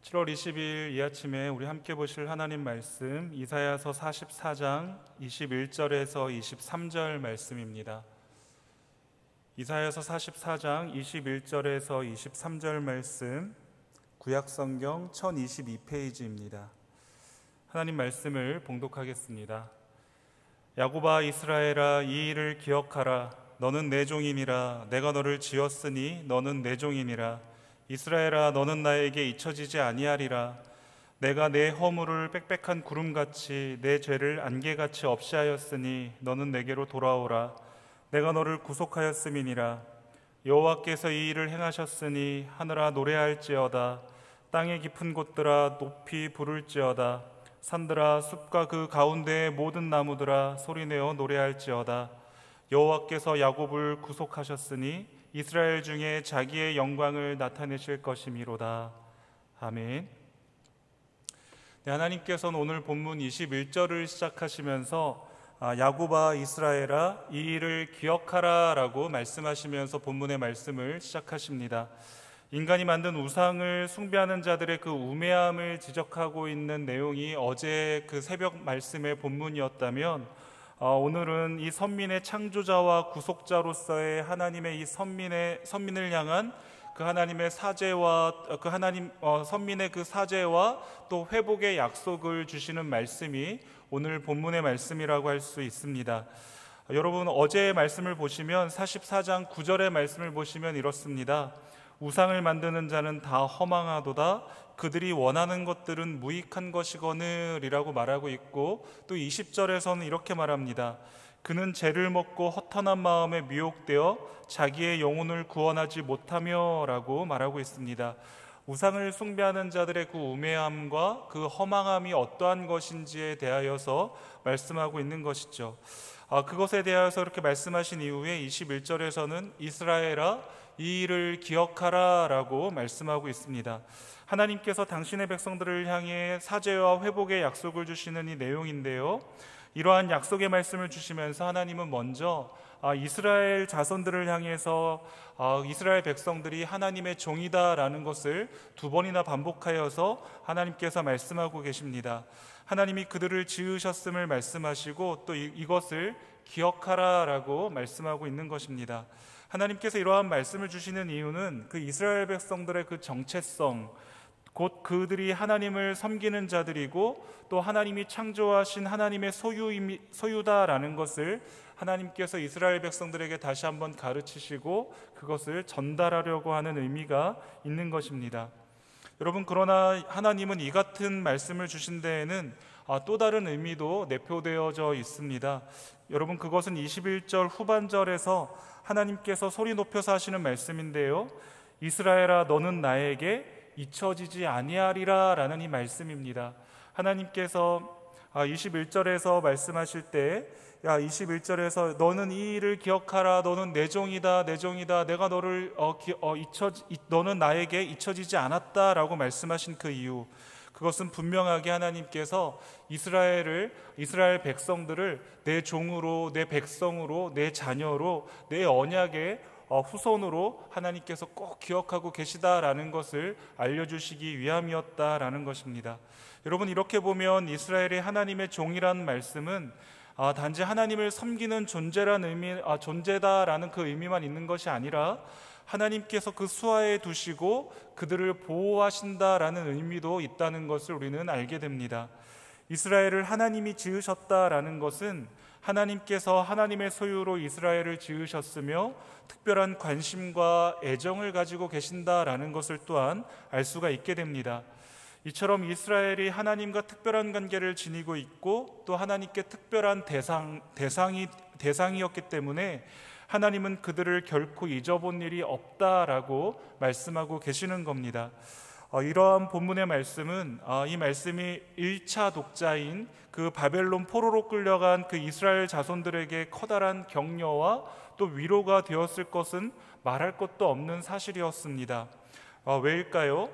7월 20일 이 아침에 우리 함께 보실 하나님 말씀 이사야서 44장 21절에서 23절 말씀입니다. 이사야서 44장 21절에서 23절 말씀, 구약성경 1022페이지입니다. 하나님 말씀을 봉독하겠습니다. 야곱아 이스라엘아, 이 일을 기억하라. 너는 내 종이니라. 내가 너를 지었으니 너는 내 종이니라. 이스라엘아, 너는 나에게 잊혀지지 아니하리라. 내가 내 허물을 빽빽한 구름같이 내 죄를 안개같이 없이 하였으니 너는 내게로 돌아오라. 내가 너를 구속하였음이니라. 여호와께서 이 일을 행하셨으니 하늘아 노래할지어다. 땅의 깊은 곳들아 높이 부를지어다. 산들아 숲과 그 가운데의 모든 나무들아 소리내어 노래할지어다. 여호와께서 야곱을 구속하셨으니 이스라엘 중에 자기의 영광을 나타내실 것이미로다. 아멘. 네, 하나님께서는 오늘 본문 21절을 시작하시면서 야곱아 이스라엘아, 이 일을 기억하라 라고 말씀하시면서 본문의 말씀을 시작하십니다. 인간이 만든 우상을 숭배하는 자들의 그 우매함을 지적하고 있는 내용이 어제 그 새벽 말씀의 본문이었다면, 오늘은 이 선민의 창조자와 구속자로서의 하나님의 이 선민을 향한 그 하나님의 사죄와 선민의 그 사죄와 또 회복의 약속을 주시는 말씀이 오늘 본문의 말씀이라고 할 수 있습니다. 여러분, 어제의 말씀을 보시면 44장 9절의 말씀을 보시면 이렇습니다. 우상을 만드는 자는 다 허망하도다. 그들이 원하는 것들은 무익한 것이거늘이라고 말하고 있고, 또 20절에서는 이렇게 말합니다. 그는 죄를 먹고 허탄한 마음에 미혹되어 자기의 영혼을 구원하지 못하며 라고 말하고 있습니다. 우상을 숭배하는 자들의 그 우매함과 그 허망함이 어떠한 것인지에 대하여서 말씀하고 있는 것이죠. 그것에 대하여서 이렇게 말씀하신 이후에 21절에서는 이스라엘아, 이 일을 기억하라 라고 말씀하고 있습니다. 하나님께서 당신의 백성들을 향해 사죄와 회복의 약속을 주시는 이 내용인데요, 이러한 약속의 말씀을 주시면서 하나님은 먼저 이스라엘 자손들을 향해서 이스라엘 백성들이 하나님의 종이다라는 것을 두 번이나 반복하여서 하나님께서 말씀하고 계십니다. 하나님이 그들을 지으셨음을 말씀하시고 또 이것을 기억하라라고 말씀하고 있는 것입니다. 하나님께서 이러한 말씀을 주시는 이유는 그 이스라엘 백성들의 그 정체성, 곧 그들이 하나님을 섬기는 자들이고 또 하나님이 창조하신 하나님의 소유다라는 것을 하나님께서 이스라엘 백성들에게 다시 한번 가르치시고 그것을 전달하려고 하는 의미가 있는 것입니다. 여러분, 그러나 하나님은 이 같은 말씀을 주신 데에는 또 다른 의미도 내포되어져 있습니다. 여러분, 그것은 21절 후반절에서 하나님께서 소리 높여서 하시는 말씀인데요, 이스라엘아, 너는 나에게 잊혀지지 아니하리라 라는 이 말씀입니다. 하나님께서 21절에서 말씀하실 때 21절에서 너는 이 일을 기억하라. 너는 내 종이다. 내 종이다. 내가 너를 너는 나에게 잊혀지지 않았다라고 말씀하신 그 이유, 그것은 분명하게 하나님께서 이스라엘 백성들을 내 종으로, 내 백성으로, 내 자녀로, 내 언약의 후손으로 하나님께서 꼭 기억하고 계시다라는 것을 알려주시기 위함이었다라는 것입니다. 여러분, 이렇게 보면 이스라엘이 하나님의 종이라는 말씀은 단지 하나님을 섬기는 존재다라는 그 의미만 있는 것이 아니라 하나님께서 그 수하에 두시고 그들을 보호하신다라는 의미도 있다는 것을 우리는 알게 됩니다. 이스라엘을 하나님이 지으셨다라는 것은 하나님께서 하나님의 소유로 이스라엘을 지으셨으며 특별한 관심과 애정을 가지고 계신다라는 것을 또한 알 수가 있게 됩니다. 이처럼 이스라엘이 하나님과 특별한 관계를 지니고 있고 또 하나님께 특별한 대상이었기 때문에 하나님은 그들을 결코 잊어본 일이 없다라고 말씀하고 계시는 겁니다. 이러한 본문의 말씀은 이 말씀이 1차 독자인 그 바벨론 포로로 끌려간 그 이스라엘 자손들에게 커다란 격려와 또 위로가 되었을 것은 말할 것도 없는 사실이었습니다. 왜일까요?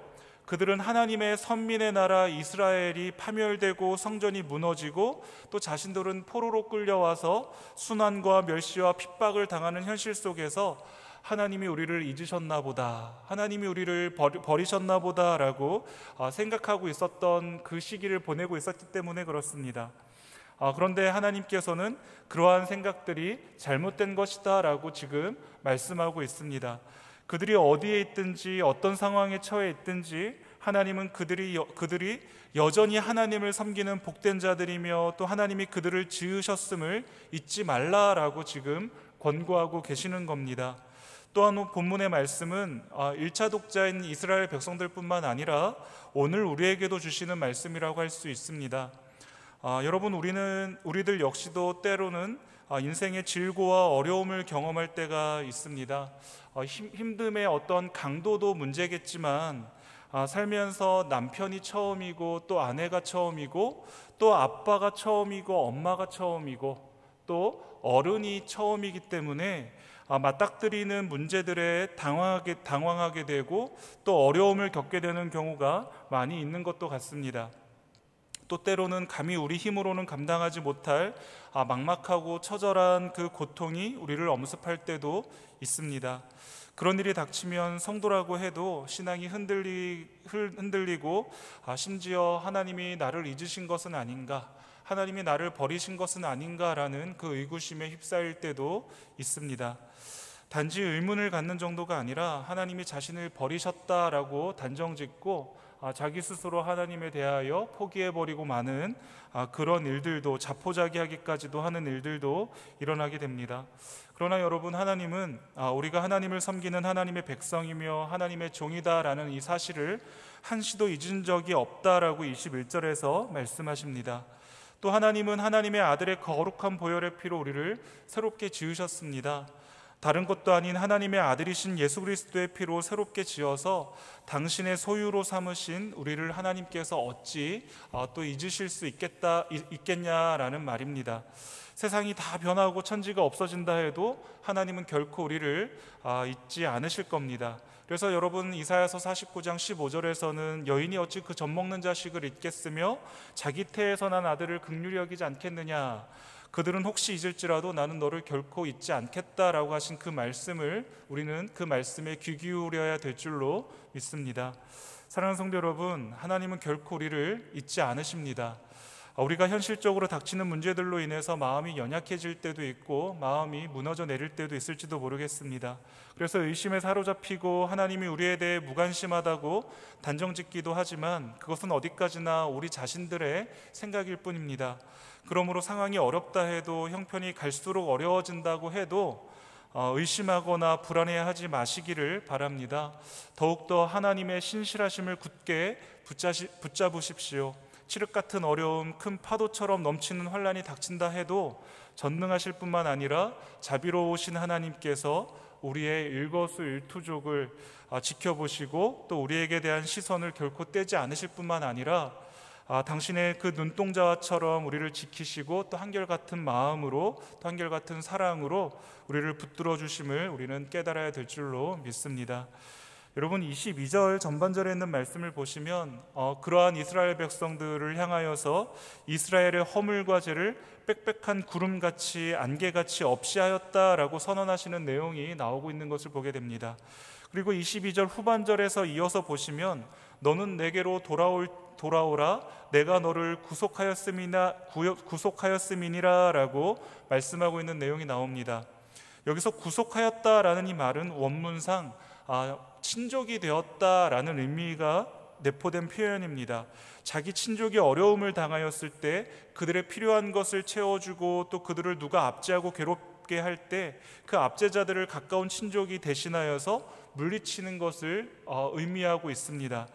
그들은 하나님의 선민의 나라 이스라엘이 파멸되고 성전이 무너지고 또 자신들은 포로로 끌려와서 순환과 멸시와 핍박을 당하는 현실 속에서 하나님이 우리를 잊으셨나 보다, 하나님이 우리를 버리셨나 보다라고 생각하고 있었던 그 시기를 보내고 있었기 때문에 그렇습니다. 그런데 하나님께서는 그러한 생각들이 잘못된 것이다 라고 지금 말씀하고 있습니다. 그들이 어디에 있든지 어떤 상황에 처해 있든지 하나님은 그들이 여전히 하나님을 섬기는 복된 자들이며 또 하나님이 그들을 지으셨음을 잊지 말라라고 지금 권고하고 계시는 겁니다. 또한 본문의 말씀은 1차 독자인 이스라엘 백성들뿐만 아니라 오늘 우리에게도 주시는 말씀이라고 할 수 있습니다. 여러분, 우리들 역시도 때로는 인생의 질고와 어려움을 경험할 때가 있습니다. 힘듦의 어떤 강도도 문제겠지만 살면서 남편이 처음이고 또 아내가 처음이고 또 아빠가 처음이고 엄마가 처음이고 또 어른이 처음이기 때문에 맞닥뜨리는 문제들에 당황하게 되고 또 어려움을 겪게 되는 경우가 많이 있는 것도 같습니다. 또 때로는 감히 우리 힘으로는 감당하지 못할 막막하고 처절한 그 고통이 우리를 엄습할 때도 있습니다. 그런 일이 닥치면 성도라고 해도 신앙이 흔들리고 심지어 하나님이 나를 잊으신 것은 아닌가, 하나님이 나를 버리신 것은 아닌가라는 그 의구심에 휩싸일 때도 있습니다. 단지 의문을 갖는 정도가 아니라 하나님이 자신을 버리셨다라고 단정짓고 자기 스스로 하나님에 대하여 포기해버리고 마는 그런 일들도, 자포자기하기까지도 하는 일들도 일어나게 됩니다. 그러나 여러분, 하나님은 우리가 하나님을 섬기는 하나님의 백성이며 하나님의 종이다라는 이 사실을 한시도 잊은 적이 없다라고 21절에서 말씀하십니다. 또 하나님은 하나님의 아들의 거룩한 보혈의 피로 우리를 새롭게 지으셨습니다. 다른 것도 아닌 하나님의 아들이신 예수 그리스도의 피로 새롭게 지어서 당신의 소유로 삼으신 우리를 하나님께서 어찌 또 잊으실 수 있겠냐라는 말입니다. 세상이 다 변하고 천지가 없어진다 해도 하나님은 결코 우리를 잊지 않으실 겁니다. 그래서 여러분, 이사야서 49장 15절에서는 여인이 어찌 그 젖먹는 자식을 잊겠으며 자기 태에서 난 아들을 긍휼히 여기지 않겠느냐, 그들은 혹시 잊을지라도 나는 너를 결코 잊지 않겠다라고 하신 그 말씀을 우리는 그 말씀에 귀 기울여야 될 줄로 믿습니다. 사랑하는 성도 여러분, 하나님은 결코 우리를 잊지 않으십니다. 우리가 현실적으로 닥치는 문제들로 인해서 마음이 연약해질 때도 있고 마음이 무너져 내릴 때도 있을지도 모르겠습니다. 그래서 의심에 사로잡히고 하나님이 우리에 대해 무관심하다고 단정짓기도 하지만 그것은 어디까지나 우리 자신들의 생각일 뿐입니다. 그러므로 상황이 어렵다 해도, 형편이 갈수록 어려워진다고 해도 의심하거나 불안해하지 마시기를 바랍니다. 더욱더 하나님의 신실하심을 굳게 붙잡으십시오. 칠흑 같은 어려움, 큰 파도처럼 넘치는 환난이 닥친다 해도 전능하실 뿐만 아니라 자비로우신 하나님께서 우리의 일거수일투족을 지켜보시고 또 우리에게 대한 시선을 결코 떼지 않으실 뿐만 아니라 당신의 그 눈동자처럼 우리를 지키시고 또 한결같은 마음으로, 또 한결같은 사랑으로 우리를 붙들어 주심을 우리는 깨달아야 될 줄로 믿습니다. 여러분, 22절 전반절에 있는 말씀을 보시면 그러한 이스라엘 백성들을 향하여서 이스라엘의 허물과 죄를 빽빽한 구름같이 안개같이 없이 하였다라고 선언하시는 내용이 나오고 있는 것을 보게 됩니다. 그리고 22절 후반절에서 이어서 보시면 너는 내게로 돌아오라, 내가 너를 구속하였음이니라 라고 말씀하고 있는 내용이 나옵니다. 여기서 구속하였다라는 이 말은 원문상 친족이 되었다라는 의미가 내포된 표현입니다. 자기 친족이 어려움을 당하였을 때 그들의 필요한 것을 채워주고 또 그들을 누가 압제하고 괴롭게 할 때 그 압제자들을 가까운 친족이 대신하여서 물리치는 것을 의미하고 있습니다.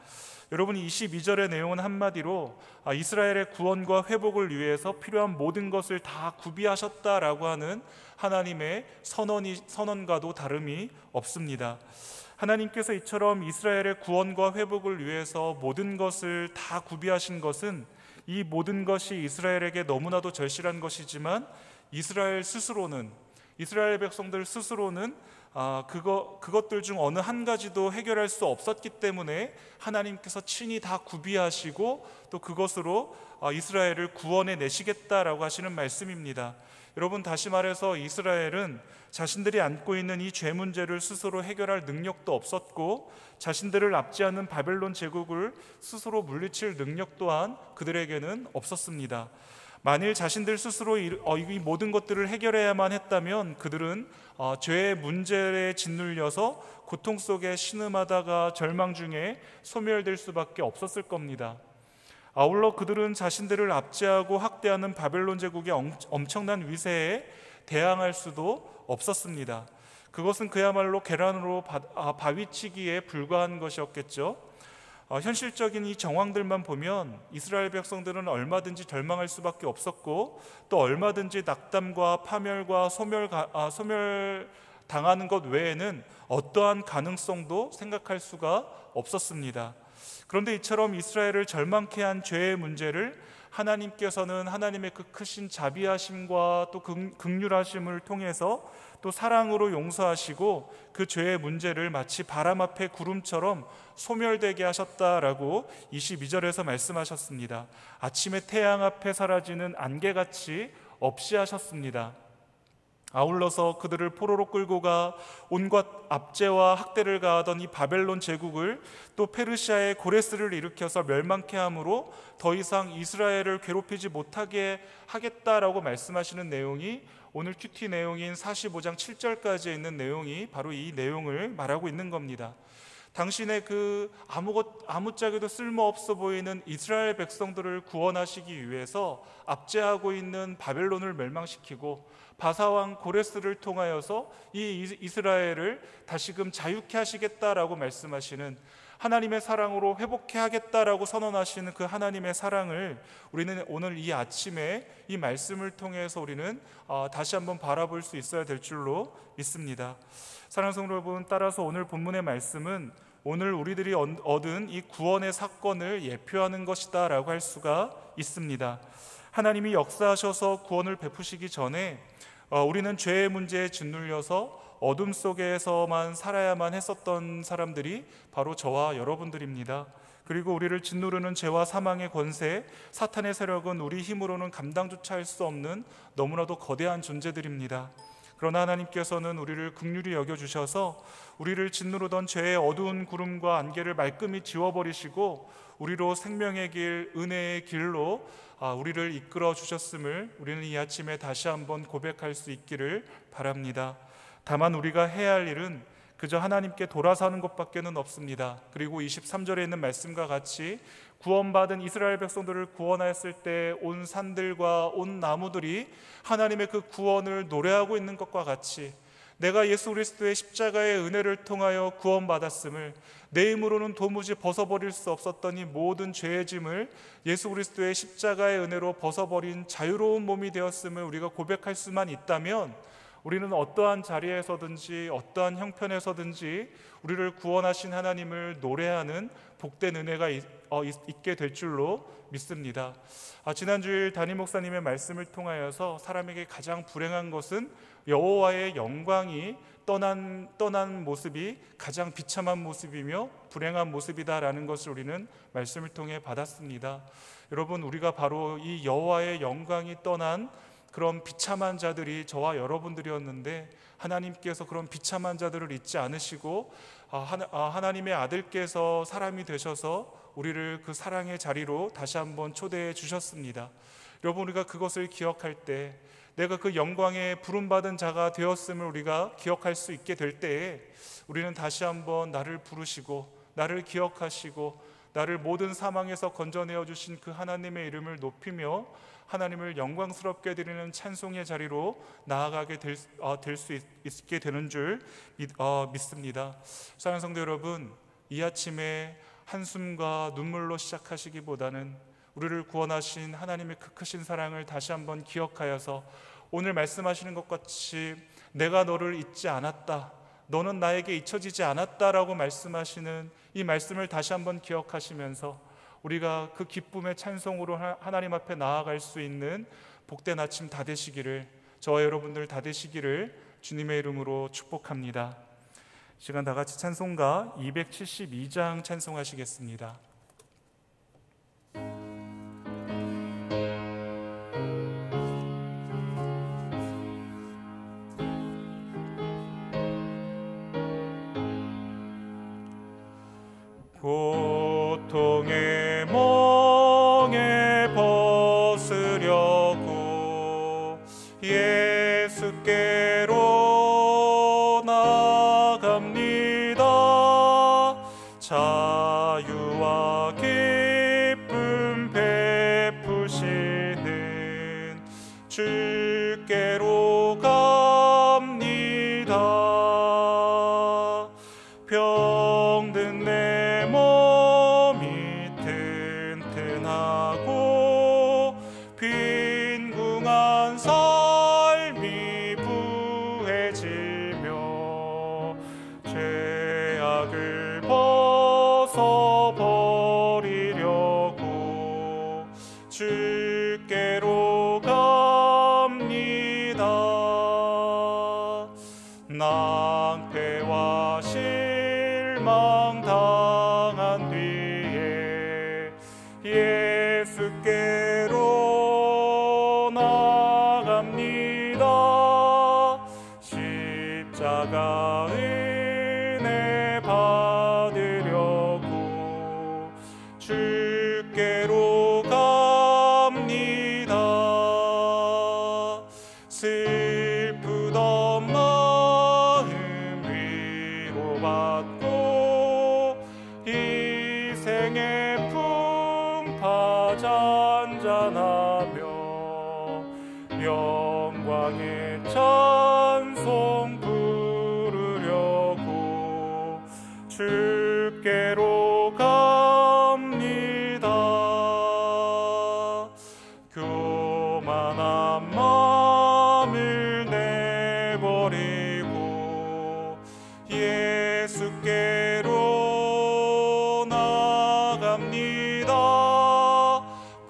여러분, 22절의 내용은 한마디로 이스라엘의 구원과 회복을 위해서 필요한 모든 것을 다 구비하셨다라고 하는 하나님의 선언과도 다름이 없습니다. 하나님께서 이처럼 이스라엘의 구원과 회복을 위해서 모든 것을 다 구비하신 것은 이 모든 것이 이스라엘에게 너무나도 절실한 것이지만 이스라엘 백성들 스스로는 그것들 중 어느 한 가지도 해결할 수 없었기 때문에 하나님께서 친히 다 구비하시고 또 그것으로 이스라엘을 구원해 내시겠다라고 하시는 말씀입니다. 여러분, 다시 말해서 이스라엘은 자신들이 안고 있는 이 죄 문제를 스스로 해결할 능력도 없었고, 자신들을 압제하는 바벨론 제국을 스스로 물리칠 능력 또한 그들에게는 없었습니다. 만일 자신들 스스로 이 모든 것들을 해결해야만 했다면 그들은 죄의 문제에 짓눌려서 고통 속에 신음하다가 절망 중에 소멸될 수밖에 없었을 겁니다. 아울러 그들은 자신들을 압제하고 학대하는 바벨론 제국의 엄청난 위세에 대항할 수도 없었습니다. 그것은 그야말로 계란으로 바위치기에 불과한 것이었겠죠. 현실적인 이 정황들만 보면 이스라엘 백성들은 얼마든지 절망할 수밖에 없었고, 또 얼마든지 낙담과 파멸과 소멸 당하는 것 외에는 어떠한 가능성도 생각할 수가 없었습니다. 그런데 이처럼 이스라엘을 절망케 한 죄의 문제를 하나님께서는 하나님의 그 크신 자비하심과 또 긍휼하심을 통해서 또 사랑으로 용서하시고 그 죄의 문제를 마치 바람 앞에 구름처럼 소멸되게 하셨다라고 22절에서 말씀하셨습니다. 아침에 태양 앞에 사라지는 안개같이 없이 하셨습니다. 아울러서 그들을 포로로 끌고 가 온갖 압제와 학대를 가하던 이 바벨론 제국을 또 페르시아의 고레스를 일으켜서 멸망케 함으로 더 이상 이스라엘을 괴롭히지 못하게 하겠다라고 말씀하시는 내용이 오늘 큐티 내용인 45장 7절까지 있는 내용이 바로 이 내용을 말하고 있는 겁니다. 당신의 그 아무짝에도 쓸모없어 보이는 이스라엘 백성들을 구원하시기 위해서 압제하고 있는 바벨론을 멸망시키고 바사왕 고레스를 통하여서 이 이스라엘을 다시금 자유케 하시겠다라고 말씀하시는, 하나님의 사랑으로 회복해 하겠다라고 선언하시는 그 하나님의 사랑을 우리는 오늘 이 아침에 이 말씀을 통해서 우리는 다시 한번 바라볼 수 있어야 될 줄로 믿습니다. 사랑하는 성도 여러분, 따라서 오늘 본문의 말씀은 오늘 우리들이 얻은 이 구원의 사건을 예표하는 것이다 라고 할 수가 있습니다. 하나님이 역사하셔서 구원을 베푸시기 전에 우리는 죄의 문제에 짓눌려서 어둠 속에서만 살아야만 했었던 사람들이 바로 저와 여러분들입니다. 그리고 우리를 짓누르는 죄와 사망의 권세, 사탄의 세력은 우리 힘으로는 감당조차 할 수 없는 너무나도 거대한 존재들입니다. 그러나 하나님께서는 우리를 긍휼히 여겨주셔서 우리를 짓누르던 죄의 어두운 구름과 안개를 말끔히 지워버리시고 우리로 생명의 길, 은혜의 길로 우리를 이끌어 주셨음을 우리는 이 아침에 다시 한번 고백할 수 있기를 바랍니다. 다만 우리가 해야 할 일은 그저 하나님께 돌아서는 것밖에는 없습니다. 그리고 23절에 있는 말씀과 같이 구원받은 이스라엘 백성들을 구원하였을 때 온 산들과 온 나무들이 하나님의 그 구원을 노래하고 있는 것과 같이 내가 예수 그리스도의 십자가의 은혜를 통하여 구원받았음을, 내 힘으로는 도무지 벗어버릴 수 없었던 이 모든 죄의 짐을 예수 그리스도의 십자가의 은혜로 벗어버린 자유로운 몸이 되었음을 우리가 고백할 수만 있다면 우리는 어떠한 자리에서든지 어떠한 형편에서든지 우리를 구원하신 하나님을 노래하는 복된 은혜가 있게 될 줄로 믿습니다. 지난주일 담임 목사님의 말씀을 통하여서 사람에게 가장 불행한 것은 여호와의 영광이 떠난 모습이 가장 비참한 모습이며 불행한 모습이다라는 것을 우리는 말씀을 통해 받았습니다. 여러분, 우리가 바로 이 여호와의 영광이 떠난 그런 비참한 자들이 저와 여러분들이었는데 하나님께서 그런 비참한 자들을 잊지 않으시고 하나님의 아들께서 사람이 되셔서 우리를 그 사랑의 자리로 다시 한번 초대해 주셨습니다. 여러분, 우리가 그것을 기억할 때, 내가 그 영광에 부름받은 자가 되었음을 우리가 기억할 수 있게 될 때에 우리는 다시 한번 나를 부르시고 나를 기억하시고 나를 모든 사망에서 건져내어 주신 그 하나님의 이름을 높이며 하나님을 영광스럽게 드리는 찬송의 자리로 나아가게 될 수 있게 되는 줄 믿습니다. 사랑하는 성도 여러분, 이 아침에 한숨과 눈물로 시작하시기보다는 우리를 구원하신 하나님의 그 크신 사랑을 다시 한번 기억하여서 오늘 말씀하시는 것 같이 내가 너를 잊지 않았다, 너는 나에게 잊혀지지 않았다라고 말씀하시는 이 말씀을 다시 한번 기억하시면서 우리가 그 기쁨의 찬송으로 하나님 앞에 나아갈 수 있는 복된 아침 다 되시기를, 저와 여러분들 다 되시기를 주님의 이름으로 축복합니다. 시간 다 같이 찬송가 272장 찬송하시겠습니다. 고통의 멍에 벗으려고 예수께로 나갑니다. 자유와 기쁨 베푸시는 주께로 갑니다. 병든 내 몸이 튼튼하고 빈궁한 삶이 부해지며 죄악을 벗어버리려고 주께로 갑니다. 낭패와 실망 당한 뒤에 예수께로 나갑니다. 십자가 은혜 받으려고 주께로 갑니다. 슬프던 마음 위로받고 희생의 품파 잔잔하며 영광의 찬송 부르려고 주께로 갑니다. 교만한 마음을 내버리고 예수께로 나갑니다.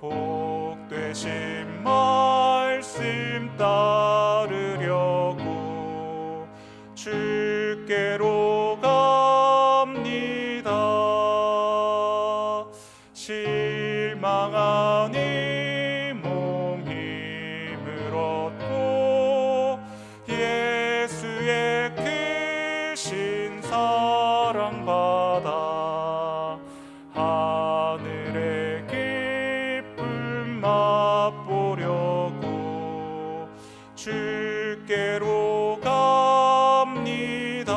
복되신 말씀 따르려고 주께로 갑니다. 실망한 이 몸 힘을 얻고 예수의 크신 사랑 받아 하늘의 기쁨 맛보려고 주께로 갑니다.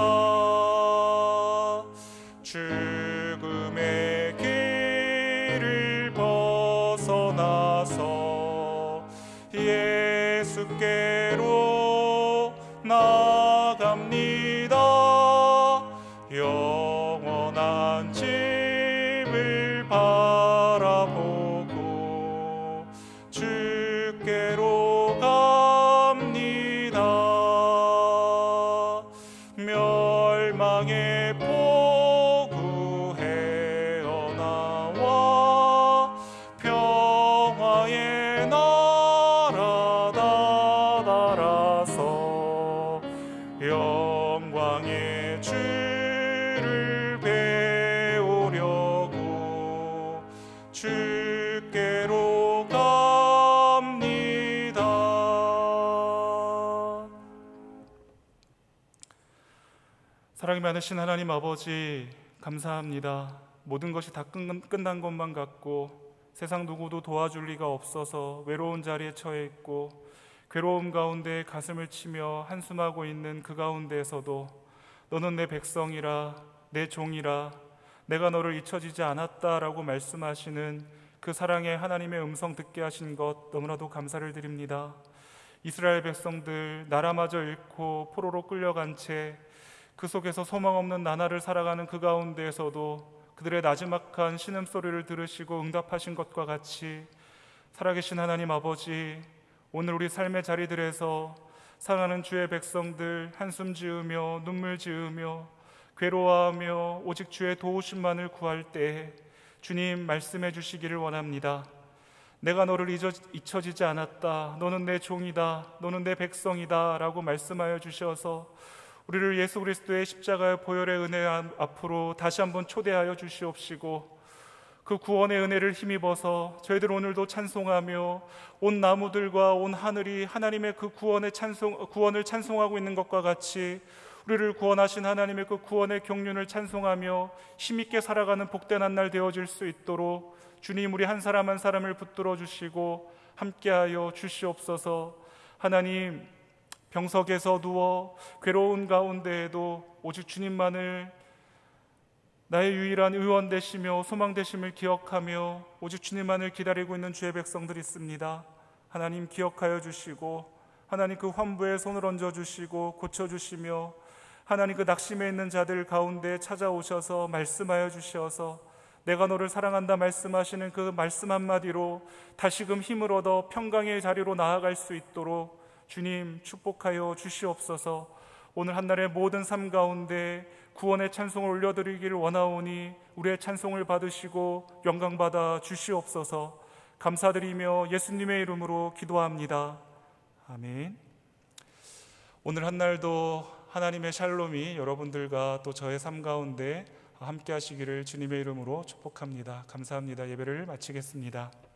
죽음의 길을 벗어나서 예수께로 나갑니다. 영원한 집을 바라보고 주께로 갑니다. 멸망의 포구 헤어나와 평화의 나라 다다라서 영광의 주를 배우려고 주께로 갑니다. 사랑이 많으신 하나님 아버지, 감사합니다. 모든 것이 다 끝난 것만 같고 세상 누구도 도와줄 리가 없어서 외로운 자리에 처해 있고 괴로움 가운데 가슴을 치며 한숨하고 있는 그 가운데에서도 너는 내 백성이라, 내 종이라, 내가 너를 잊혀지지 않았다라고 말씀하시는 그 사랑의 하나님의 음성 듣게 하신 것 너무나도 감사를 드립니다. 이스라엘 백성들 나라마저 잃고 포로로 끌려간 채 그 속에서 소망 없는 나날을 살아가는 그 가운데에서도 그들의 나지막한 신음소리를 들으시고 응답하신 것과 같이 살아계신 하나님 아버지, 오늘 우리 삶의 자리들에서 사랑하는 주의 백성들 한숨 지으며 눈물 지으며 괴로워하며 오직 주의 도우심만을 구할 때 주님 말씀해 주시기를 원합니다. 내가 너를 잊혀지지 않았다, 너는 내 종이다, 너는 내 백성이다 라고 말씀하여 주셔서 우리를 예수 그리스도의 십자가의 보혈의 은혜 앞으로 다시 한번 초대하여 주시옵시고 그 구원의 은혜를 힘입어서 저희들 오늘도 찬송하며 온 나무들과 온 하늘이 하나님의 그 구원을 찬송하고 있는 것과 같이 우리를 구원하신 하나님의 그 구원의 경륜을 찬송하며 힘있게 살아가는 복된 한 날 되어질 수 있도록 주님, 우리 한 사람 한 사람을 붙들어 주시고 함께하여 주시옵소서. 하나님, 병석에서 누워 괴로운 가운데에도 오직 주님만을 나의 유일한 의원 되시며 소망 되심을 기억하며 오직 주님만을 기다리고 있는 주의 백성들이 있습니다. 하나님, 기억하여 주시고 하나님, 그 환부에 손을 얹어 주시고 고쳐 주시며 하나님, 그 낙심해 있는 자들 가운데 찾아오셔서 말씀하여 주셔서 내가 너를 사랑한다 말씀하시는 그 말씀 한마디로 다시금 힘을 얻어 평강의 자리로 나아갈 수 있도록 주님 축복하여 주시옵소서. 오늘 한날의 모든 삶 가운데 구원의 찬송을 올려드리기를 원하오니 우리의 찬송을 받으시고 영광받아 주시옵소서. 감사드리며 예수님의 이름으로 기도합니다. 아멘. 오늘 한날도 하나님의 샬롬이 여러분들과 또 저의 삶 가운데 함께 하시기를 주님의 이름으로 축복합니다. 감사합니다. 예배를 마치겠습니다.